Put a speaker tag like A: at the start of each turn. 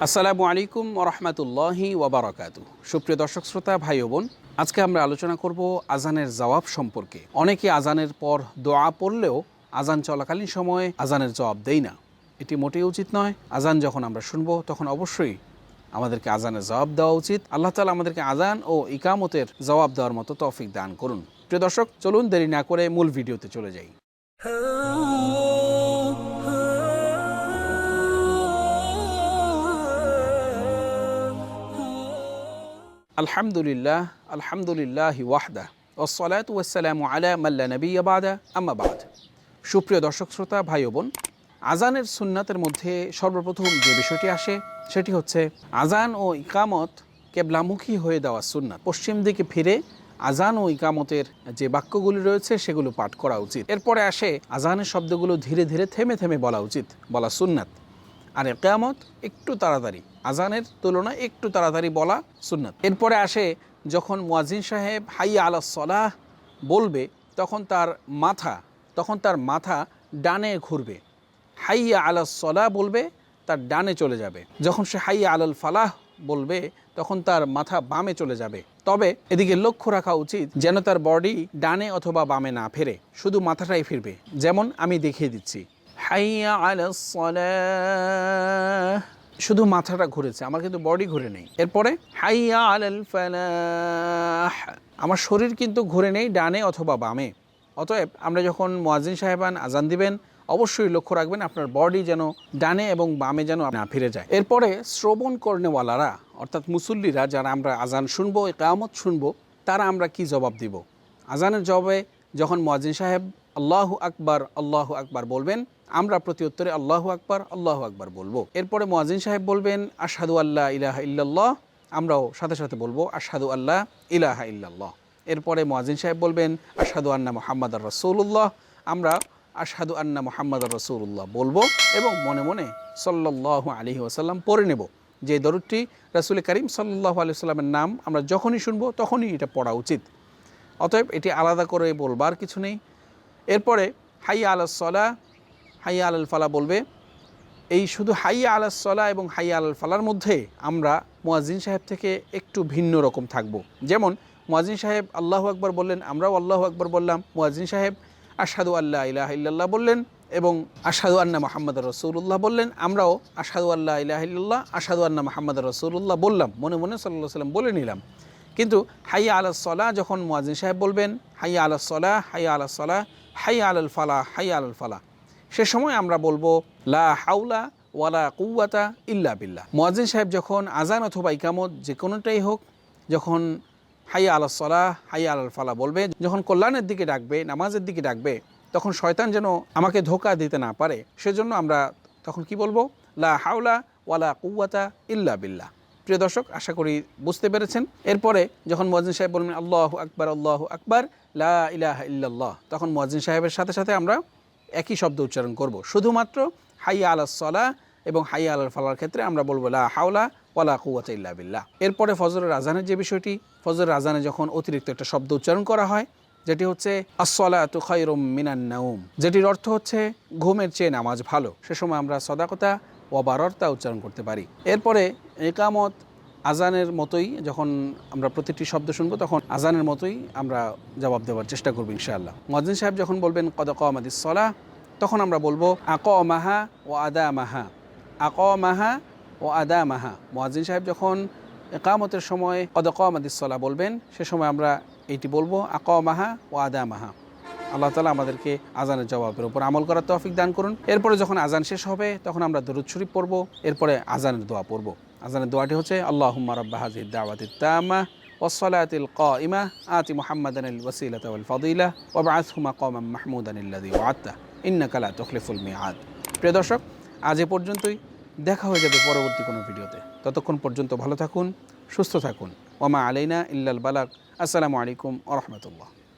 A: আসসালামু আলাইকুম ওরহমতুল্লাহি ওয়াবারাকাতুহু। সুপ্রিয় দর্শক শ্রোতা ভাই ও বোন, আজকে আমরা আলোচনা করব আজানের জবাব সম্পর্কে। অনেকে আজানের পর দোয়া পড়লেও আজান চলাকালীন সময়ে আজানের জবাব দেই না। এটি মোটেই উচিত নয়। আজান যখন আমরা শুনবো তখন অবশ্যই আমাদেরকে আজানের জবাব দেওয়া উচিত। আল্লাহ তাআলা আমাদেরকে আজান ও ইকামতের জবাব দেওয়ার মতো তৌফিক দান করুন। প্রিয় দর্শক, চলুন দেরি না করে মূল ভিডিওতে চলে যাই। আলহামদুলিল্লাহ আলহামদুলিল্লাহি ওয়াহদা ওয়াসসালাতু ওয়াসসালামু আলা মান লা নাবিয়্যা বা'দা আম্মা বা'দ। সুপ্রিয় দর্শক শ্রোতা ভাই ও বোন, আজানের সুন্নাতের মধ্যে সর্বপ্রথম যে বিষয়টি আসে সেটি হচ্ছে আজান ও ইকামত কেবলামুখী হয়ে দেওয়া সুন্নাত। পশ্চিম দিকে ফিরে আজান ও ইকামতের যে বাক্যগুলি রয়েছে সেগুলো পাঠ করা উচিত। এরপরে আসে আজানের শব্দগুলো ধীরে ধীরে থেমে থেমে বলা উচিত, বলা সুন্নাত। আর ইকামত একটু তাড়াতাড়ি, আজানের তুলনায় একটু তাড়াতাড়ি বলা সুন্নাত। এরপরে আসে যখন মুয়াজ্জিন সাহেব হাইয়া আলাস সালাহ বলবে তখন তার মাথা ডানে ঘুরবে। হাইয়া আলাস সালাহ বলবে, তার ডানে চলে যাবে। যখন সে হাইয়া আলাল ফালাহ বলবে তখন তার মাথা বামে চলে যাবে। তবে এদিকে লক্ষ্য রাখা উচিত যেন তার বডি ডানে অথবা বামে না ফেরে, শুধু মাথাটাই ফিরবে। যেমন আমি দেখিয়ে দিচ্ছি, হাইয়া আলাস সালাহ, শুধু মাথাটা ঘুরেছে, আমার কিন্তু বডি ঘুরে নেই। এরপরে হাইয়া আলাল ফালাহ, আমার শরীর কিন্তু ঘুরে নেই ডানে অথবা বামে। অতএব আমরা যখন মুয়াজ্জিন সাহেবান আজান দিবেন অবশ্যই লক্ষ্য রাখবেন আপনার বডি যেন ডানে এবং বামে যেন না ফিরে যায়। এরপরে শ্রবণ কর্নেওয়ালারা অর্থাৎ মুসল্লিরা, যারা আমরা আজান শুনবো, ইকামত শুনবো, তারা আমরা কি জবাব দিব? আজানের জবাবে যখন মুয়াজ্জিন সাহেব আল্লাহু আকবার বলবেন, আমরা প্রতি উত্তরে আল্লাহু আকবার বলবো। এরপরে মুয়াজ্জিন সাহেব বলবেন আশহাদু আল্লা ইলাহা ইল্লাল্লাহ, আমরাও সাথে সাথে বলবো আশহাদু আল্লা ইলাহা ইল্লাল্লাহ। এরপরে মুয়াজ্জিন সাহেব বলবেন আশহাদু আন্না মুহাম্মাদার রাসূলুল্লাহ, আমরা আশহাদু আন্না মুহাম্মাদার রাসূলুল্লাহ বলবো এবং মনে মনে সাল্লাল্লাহু আলাইহি ওয়াসাল্লাম পড়ে নেব। যে দরুদটি রাসূল করিম সাল্লাল্লাহু আলাইহি ওয়াসাল্লামের নাম আমরা যখনই শুনবো তখনই এটা পড়া উচিত। অতএব এটি আলাদা করে বলবার কিছু নেই। এরপরে হাইয়া আলাস সালাহ, হাইয়া আলাল ফালাহ বলবে। এই শুধু হাইয়া আলাস সালাহ এবং হাইয়া আলাল ফালার মধ্যে আমরা মুয়াজ্জিন সাহেব থেকে একটু ভিন্ন রকম থাকব। যেমন মুয়াজ্জিন সাহেব আল্লাহু আকবার বললেন, আমরাও আল্লাহু আকবার বললাম। মুয়াজ্জিন সাহেব আশহাদু আল্লা ইলাহা ইল্লাল্লাহ বললেন এবং আশহাদু আন্না মুহাম্মাদার রাসূলুল্লাহ বললেন, আমরাও আশহাদু আল্লা ইলাহা ইল্লাল্লাহ আশহাদু আন্না মুহাম্মাদার রাসূলুল্লাহ বললাম, মনে মনে সাল্লাল্লাহু আলাইহি ওয়াসাল্লাম বলে নিলাম। কিন্তু হাইয়া আলাস সালাহ যখন মুয়াজ্জিন সাহেব বলবেন হাইয়া আলাস সালাহ, হাইয়া আলাস সালাহ, হাইয়া আলাল ফালাহ, হাইয়া আলাল ফালাহ, সে সময় আমরা বলবো লা হাওলা ওয়ালা কুওয়াতা ইল্লা বিল্লাহ। মুয়াজ্জিন সাহেব যখন আজান অথবা ইকামত যে কোনোটাই হোক, যখন হাইয়া আলাস সালাহ, হাইয়া আলাল ফালাহ বলবে, যখন কল্যাণের দিকে ডাকবে, নামাজের দিকে ডাকবে, তখন শয়তান যেন আমাকে ধোঁকা দিতে না পারে, সেজন্য আমরা তখন কি বলবো? লা হাওলা ওয়ালা কুওয়াতা ইল্লা বিল্লাহ। প্রিয় দর্শক, আশা করি বুঝতে পেরেছেন। এরপরে যখন মুয়াজ্জিন সাহেব বলবেন আল্লাহু আকবার লা ইলাহা ইল্লাল্লাহ, তখন মুয়াজ্জিন সাহেবের সাথে সাথে আমরা একই শব্দ উচ্চারণ করব। শুধুমাত্র হাইয়া আলাস সালাহ এবং হাইয়া আলাল ফালাহর ক্ষেত্রে আমরা বলবো লা হাওলা ওয়ালা কুওয়াতা ইল্লা বিল্লাহ। এরপরে ফজরের আজানের যে বিষয়টি, ফজরের আজানে যখন অতিরিক্ত একটা শব্দ উচ্চারণ করা হয়, যেটি হচ্ছে আস-সালাতু খায়রুম মিনান নাওম, যেটির অর্থ হচ্ছে ঘুমের চেয়ে নামাজ ভালো, সে সময় আমরা সাদাকাতা ওয়া বারারতা উচ্চারণ করতে পারি। এরপরে ইকামত আজানের মতোই, যখন আমরা প্রতিটি শব্দ শুনবো তখন আজানের মতোই আমরা জবাব দেওয়ার চেষ্টা করব ইনশাআল্লাহ। মুয়াজ্জিন সাহেব যখন বলবেন কদ কামাতিস সালাহ, তখন আমরা বলবো আকামাহা ওয়া আদামাহা, আকামাহা ওয়া আদামাহা। মুয়াজ্জিন সাহেব যখন ইকামতের সময় কদ কামাতিস সালাহ বলবেন, সে সময় আমরা এইটি বলবো আকামাহা ওয়া আদামাহা। আল্লাহ তাআলা আমাদেরকে আজানের জবাবের উপর আমল করার তৌফিক দান করুন। এরপরে যখন আজান শেষ হবে তখন আমরা দরুদ শরীফ পড়বো, এরপরে আজানের দোয়া পড়বো। আজানের দোয়াটি হচ্ছে আল্লাহুম্মা রাব্বা হাযিহিদ দাওয়াতিত তাম্মা ওয়াস সালাতিল কাইমা আতি মুহাম্মাদান আল ওয়াসিলাতা ওয়াল ফাদিলা ওয়া বআথহু মাকামান মাহমুদান আল্লাযী ওয়া'আদতা ইন্নাকা লা তুখলিফুল মিআদ। প্রিয় দর্শক, আজ এ পর্যন্তই। দেখা হয়ে যাবে পরবর্তী কোনো ভিডিওতে। ততক্ষণ পর্যন্ত ভালো থাকুন, সুস্থ থাকুন। ওয়া মা আলাইনা ইল্লাল বালাগ। আসসালামু আলাইকুম ওয়া রাহমাতুল্লাহ।